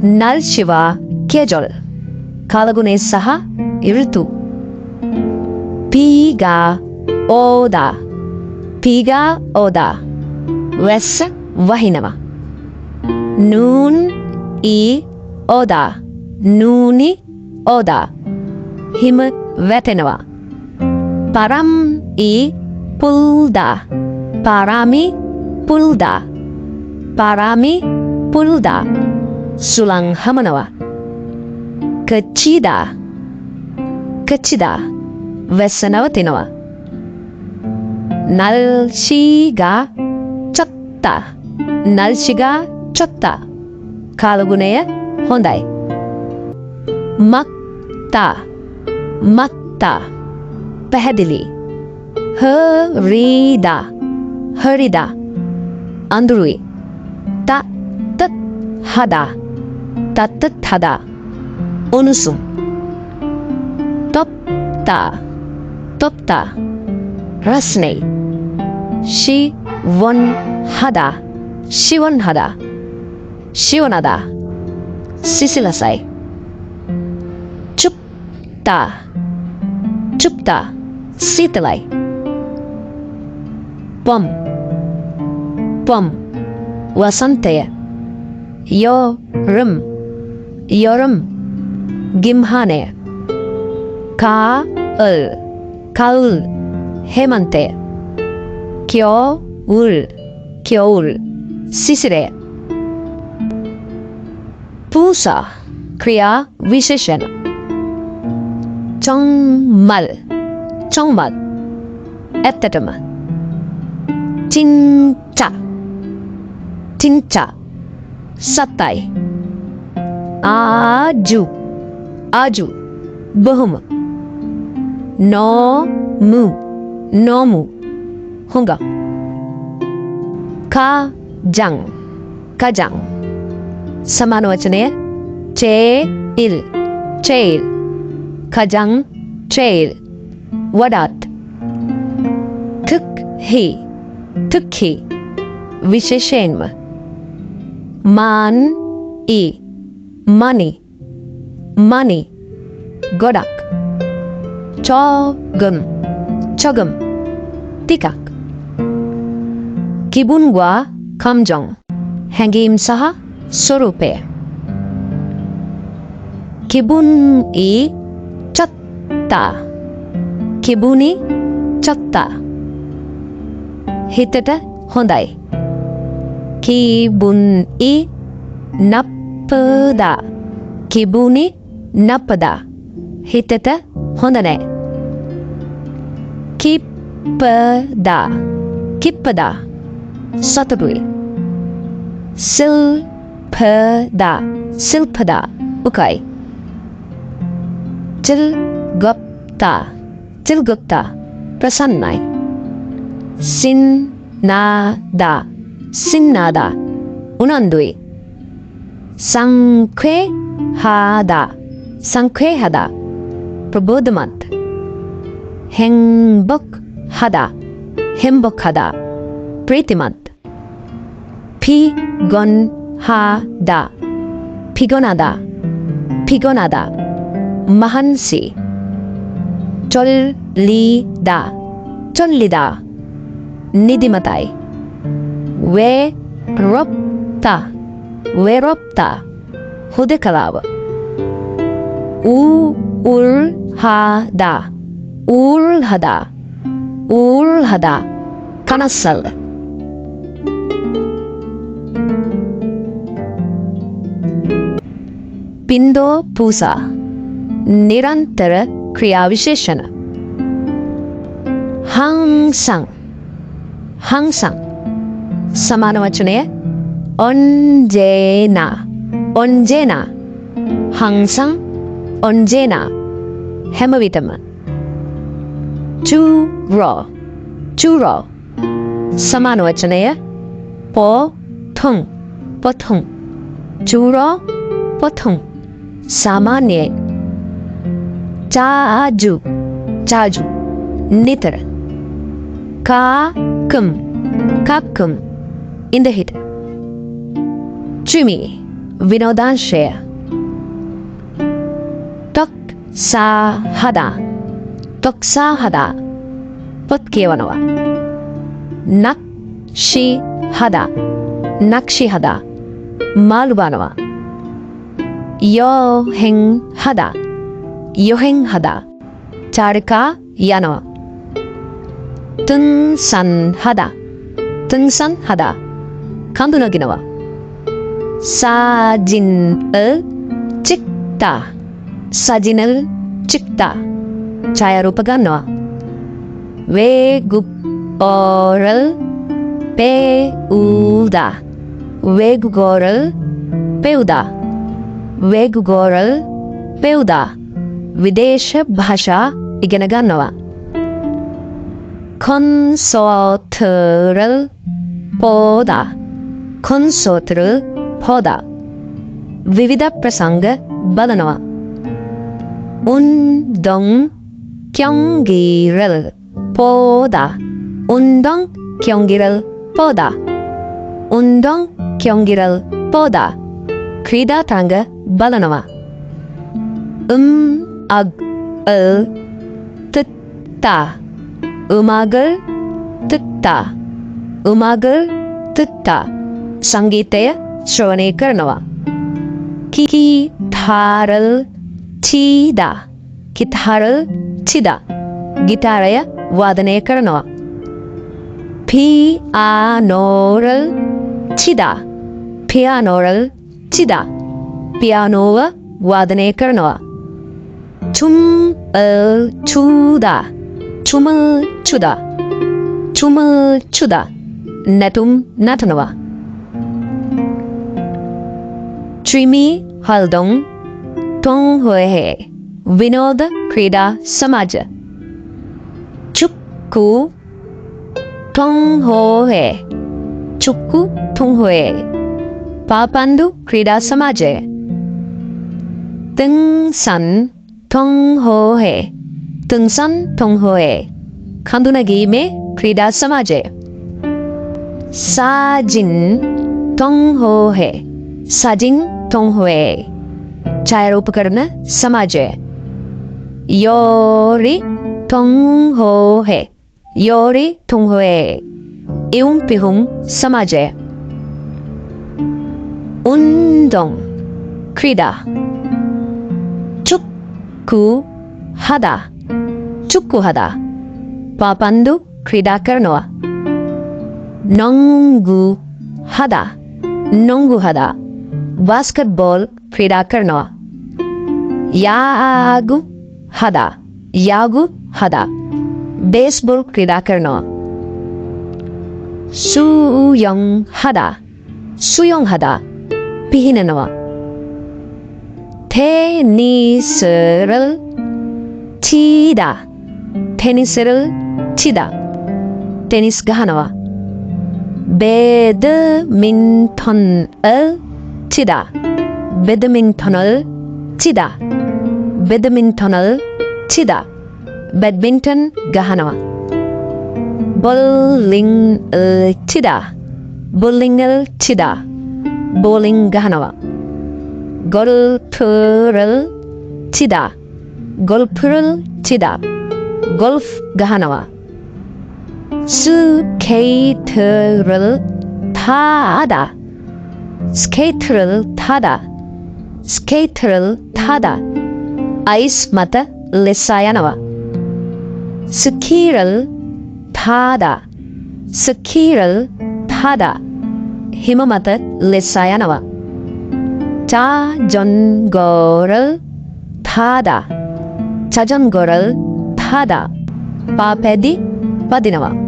날씨와 계절, 가을군의 사하 일두. 비가 오다, 비가 오다, 웨스 와히나마. 눈이 오다, 눈이 오다, 힘을 외테나와. 바람이 불다, 바람이 불다, 바람이 불다, 술랑하마나와. 그치다, 그치다, 웨스나와 테나와. 날씨가 춥다, 날씨가 춥다, 가을군의 혼다이. 막다, 막다, පැහැදිලි. 흐리다, 흐리다, 안드루이. 따뜻하다, 따뜻하다, 우누숨. 덥다, 덥다, 라스네. 시원하다, 시원하다, 시원하다, 시실라사이. 춥다, 춥다, 시틀라이. 봄, 봄, 와산테. 여름, 여름, 김하네. 가을, 가을, 해만테. 겨울, 겨울, 시시레. 부사, 크리야 위세션. 정말, 정말, 애틋하다. 진짜, 진짜, 사타이. 아주, 아주, 너무, 너무, 너무, 혼가. 가장, 가장, 사만와천에 제일, 제일, 가장, 제일, 와닷. 특히, 특히, 위세션. 많이, 많이, 많이, 고닥. 조금, 조금, 띠깍. 기분과 감정, 행김사하 소루페. 기분이 쳤다, 기분이 쳤다. 히트다 혼다이. 기분이 나쁘다, 기분이 나쁘다. 히트다 혼다네. 기쁘다, 기쁘다, 서투루이. 슬프다, 슬프다, 우카이. 즐겁다, 즐겁다, प्रसन्नाई. 신나다, 신나다, 운운두이. 상쾌하다, 상쾌하다, प्रबोधमंत. 행복하다, 행복하다, प्रीतिमंत. 피곤하다, 피곤하다, 피곤하다, 마한시. 쫄리다, 쫄리다, 니디마타이. 외롭다, 외롭다, 후데칼라브. 우울하다, 우울하다, 우울하다, 카나살. 빈도 부사, निरंतर क्रिया विशेषण. 항상, 항상, समानवचने 언제나, 언제나, 항상, 언제나, 해머비트만. 주로, 주로, समानवचने 보통, 보통, 주로, 보통, सामान्य. 자주, 자주, नितर. 가끔, 가끔, in the hit. 취미, විනෝදාංශය. තොක්සාහදා තොක්සාහදා පොත් කියවනවා. නක්ෂිහදා නක්ෂිහදා මාළු බානවා. යොහෙන්හදා යොහෙන්හදා චාරිකා යනවා. තුන්සන්හදා තුන්සන්හදා කඳු නගිනවා. 사진을 찍다 사진을 찍다 ඡායාරූප ගන්නවා. 외국어를 배우다 외국어를 배우다 외국어를 배우다 විදේශ භාෂා ඉගෙන ගන්නවා. 콘서트를 보다 콘서트를 보다 විවිධ ප්‍රසංග බලනවා. 운동 경기를 보다 운동 경기를 보다 운동 경기를 보다 ක්‍රීඩා තරඟ බලනවා. 음악을 듣다 음악을 듣다 음악을 듣다 සංගීතය ශ්‍රවණය කරනවා. 기타를 치다 기타를 치다 기타රය වාදනය කරනවා. 피아노를 치다 피아노를 치다 피아노ව වාදනය කරනවා. 춤을 추다 춤을 추다 춤을 추다 නැටුම් නටනවා. ත්‍රිමි 활동 동호회 විනෝද ක්‍රීඩා සමාජ. 축구 동호회 축구 동호회 පාපන්දු ක්‍රීඩා සමාජය. 등산 동호회 등산 동호회 කඳු නැගීමේ ක්‍රීඩා සමාජය. 사진 동호회 사진 동호회 ඡායාරූප කරන සමාජය. 요리 동호회 요리 동호회 이용 비용 සමාජය. 운동 ක්‍රීඩා 축구하다 축구하다 පාපන්දු ක්‍රීඩා කරනවා. 농구하다 농구하다 바스켓볼 ක්‍රීඩා කරනවා. 야구하다 야구하다 베이스볼 ක්‍රීඩා කරනවා. 수영하다 수영하다 පිහිනනවා. 테니스를 치다 테니스를 치다 테니스 ගහනවා. 배드민턴을 치다 배드민턴을 치다 배드민턴을 치다 배드민턴 ගහනවා. 볼링을 치다 볼링을 치다 볼링 ගහනවා. 골프를 치다 골프를 치다 골프 ගහනවා. 스케이트를 타다 스케이트를 타다 스케이트를 타다 아이스 මත ලෙසා යනවා. 스키를 타다 스키를 타다 හිම මත ලෙසා යනවා. 자전거를 타다 자전거를 타다 පාපැදි පදිනවා.